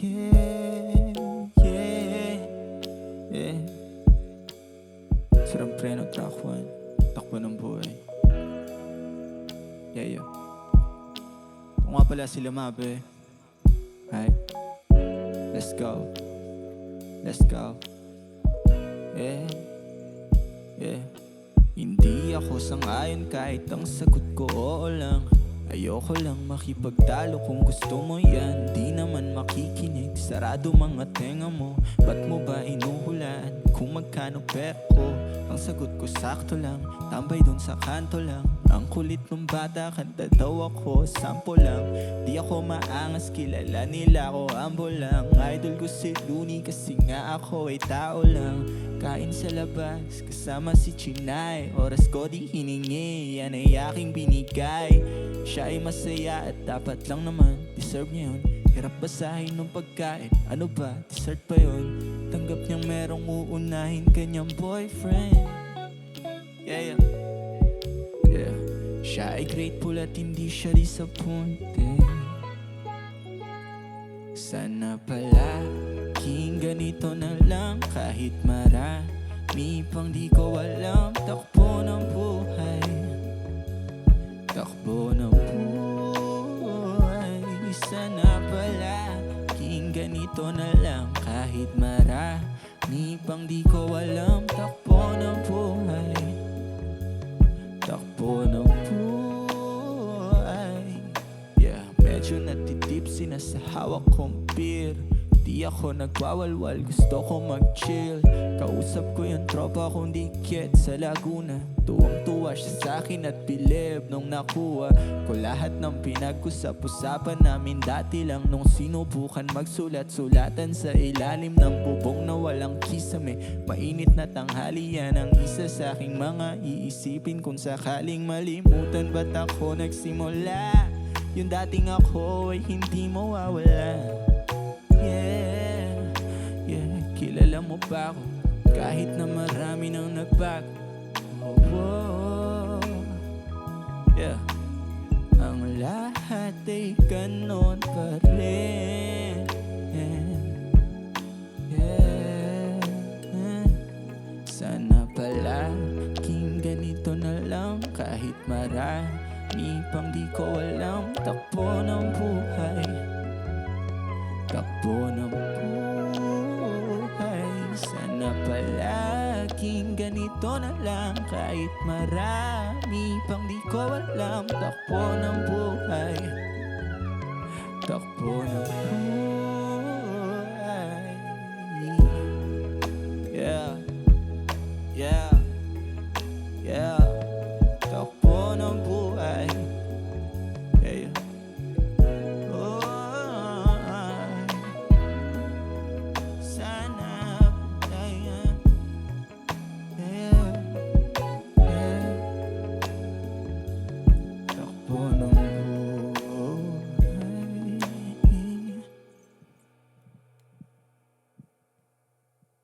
Yeah, yeah, yeah. Sarang preno track 1. Takbo ng buhay. Yeah, yeah. Kung nga pala sila mabe. Hi. Let's go. Let's go. Yeah, yeah. Hindi ako sang-ayon kahit ang sagot ko oo lang. Ayoko lang makipagtalo kung gusto mo yan. Di naman makikinig, sarado mga tenga mo. Ba't mo ba inuhulaan kung magkano pera ko? Ang sagot ko sakto lang, tambay dun sa kanto lang. Ang kulit ng bata, kanta daw ako, sample lang. Di ako maangas, kilala nila ako, ambo lang. Idol ko si Looney kasi nga ako ay tao lang. Kain sa labas, kasama si Chinay. Oras ko di hiningi, yan ay aking binigay. Siya ay masaya at dapat lang naman, deserve niya yun. Hirap basahin ng pagkain, ano ba, dessert pa yun. Tanggap niyang merong uunahin kanyang boyfriend. Yeah, yeah, yeah. Siya ay grateful at hindi siya disappointed. Sana pala king ganito na lang, kahit marami pang di ko alam. Takbo ng buhay, takbo ng buhay. Sana pala king ganito na lang, kahit marami pang di ko alam. Takbo ng buhay, takbo ng buhay. Yeah, medyo natitipsy na sa hawak kong beer. Di ako nagwawalwal, gusto ko mag-chill. Kausap ko yung tropa kong dikit sa Laguna. Tuwang-tuwa siya sa'kin at bilib nung nakuha ko lahat ng pinag-usap-usapan namin dati lang. Nung sinubukan magsulat-sulatan sa ilalim ng bubong na walang kisame. Mainit na tanghali, yan ang isa sa aking mga iisipin. Kung sakaling malimutan ba't ako nagsimula, yung dating ako ay hindi mawawala. Yeah, yeah, kilala mo ba ako kahit na marami nang nagbago? Oh, oh, yeah. Ang lahat ay ganon pa rin. Yeah, yeah. Sana pala king ganito na lang, kahit marami pang di ko alam. Takbo ng buhay, takbo ng buhay. Sana palaging ganito na lang, kahit marami pang di ko alam. Takbo ng buhay, takbo ng